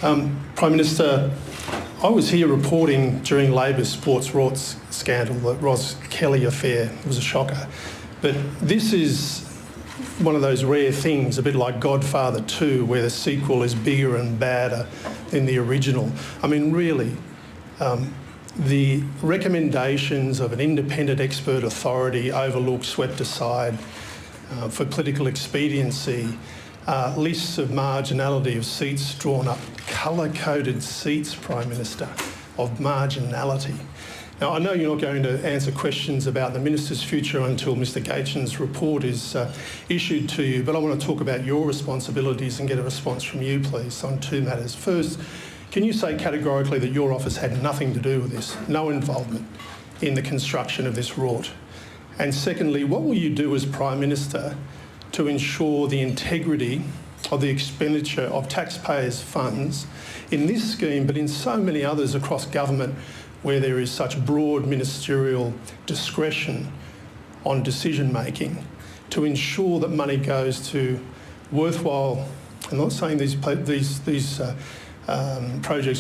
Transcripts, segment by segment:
Prime Minister, I was here reporting during Labor's sports rorts scandal, the Ros Kelly affair. It was a shocker. But this is one of those rare things, a bit like Godfather 2, where the sequel is bigger and badder than the original. I mean, really, the recommendations of an independent expert authority overlooked, swept aside for political expediency, lists of marginality of seats drawn up, colour-coded seats, Prime Minister, of marginality. Now, I know you're not going to answer questions about the Minister's future until Mr Gaetjen's report is issued to you, but I want to talk about your responsibilities and get a response from you, please, on two matters. First, can you say categorically that your office had nothing to do with this, no involvement in the construction of this rort? And secondly, what will you do as Prime Minister to ensure the integrity of the expenditure of taxpayers' funds in this scheme, but in so many others across government where there is such broad ministerial discretion on decision-making, to ensure that money goes to worthwhile, I'm not saying these projects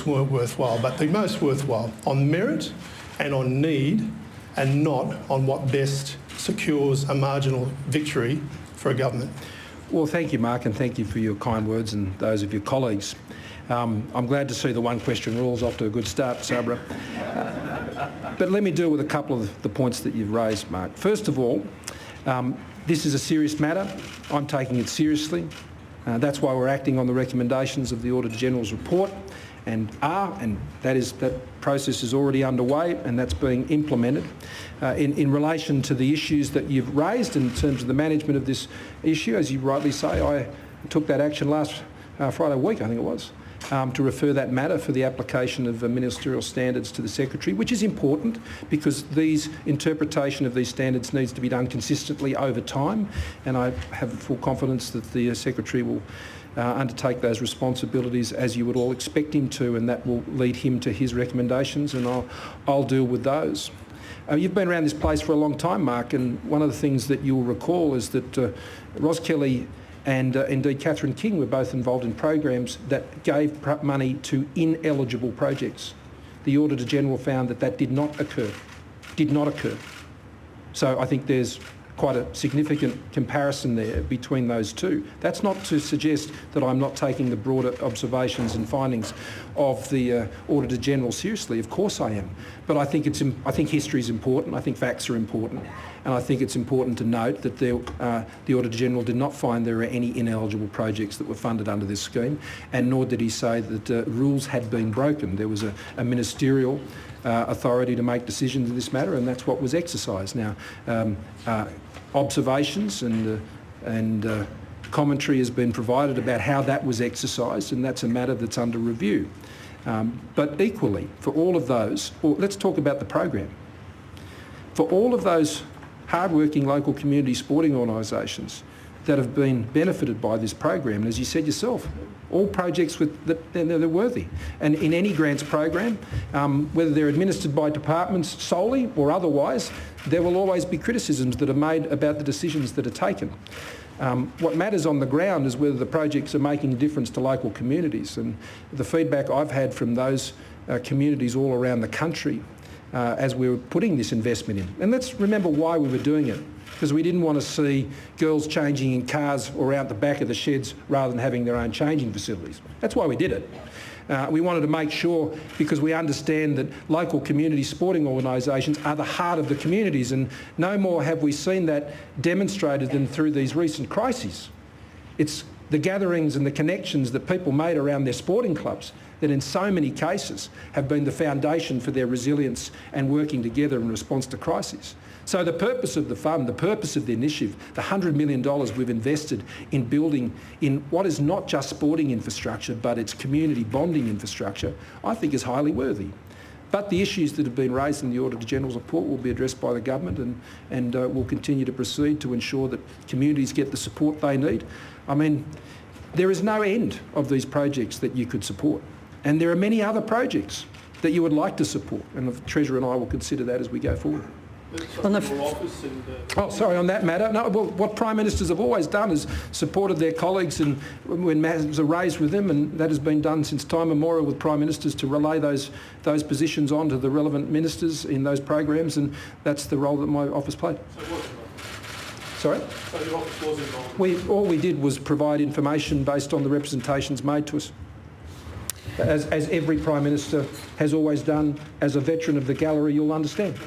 weren't worthwhile, but the most worthwhile on merit and on need, and not on what best secures a marginal victory for a government. Well, thank you, Mark, and thank you for your kind words and those of your colleagues. I'm glad to see the one-question rule's off to a good start, Sabra. But let me deal with a couple of the points that you've raised, Mark. First of all, this is a serious matter. I'm taking it seriously. That's why we're acting on the recommendations of the Auditor-General's report, and that process is already underway and that's being implemented. In relation to the issues that you've raised in terms of the management of this issue, as you rightly say, I took that action last Friday week, I think it was, to refer that matter for the application of ministerial standards to the Secretary, which is important because interpretation of these standards needs to be done consistently over time, and I have full confidence that the Secretary will undertake those responsibilities as you would all expect him to, and that will lead him to his recommendations, and I'll deal with those. You've been around this place for a long time, Mark, and one of the things that you'll recall is that Ros Kelly and indeed Catherine King were both involved in programs that gave money to ineligible projects. The Auditor-General found that did not occur. So I think there's quite a significant comparison there between those two. That's not to suggest that I'm not taking the broader observations and findings of the Auditor-General seriously. Of course I am. But I think history is important. I think facts are important. And I think it's important to note that the Auditor-General did not find there were any ineligible projects that were funded under this scheme, and nor did he say that rules had been broken. There was a ministerial authority to make decisions in this matter, and that's what was exercised. Now, observations and commentary has been provided about how that was exercised, and that's a matter that's under review. But equally, for all of those, let's talk about the program. For all of those hard-working local community sporting organisations that have been benefited by this program, and as you said yourself, all projects they're worthy. And in any grants program, whether they're administered by departments solely or otherwise, there will always be criticisms that are made about the decisions that are taken. What matters on the ground is whether the projects are making a difference to local communities, and the feedback I've had from those communities all around the country as we were putting this investment in. And let's remember why we were doing it. Because we didn't want to see girls changing in cars or out the back of the sheds rather than having their own changing facilities. That's why we did it. We wanted to make sure, because we understand that local community sporting organisations are the heart of the communities, and no more have we seen that demonstrated than through these recent crises. It's the gatherings and the connections that people made around their sporting clubs that in so many cases have been the foundation for their resilience and working together in response to crises. So the purpose of the fund, the purpose of the initiative, the $100 million we've invested in building in what is not just sporting infrastructure but it's community bonding infrastructure, I think is highly worthy. But the issues that have been raised in the Auditor-General's report will be addressed by the government, and we'll continue to proceed to ensure that communities get the support they need. I mean, there is no end of these projects that you could support, and there are many other projects that you would like to support, and the Treasurer and I will consider that as we go forward. On the Oh, sorry, on that matter. No, well, what Prime Ministers have always done is supported their colleagues and when matters are raised with them, and that has been done since time immemorial with Prime Ministers to relay those positions on to the relevant ministers in those programs, and that's the role that my office played. Sorry? So your office was involved? All we did was provide information based on the representations made to us. As every Prime Minister has always done. As a veteran of the gallery, you'll understand.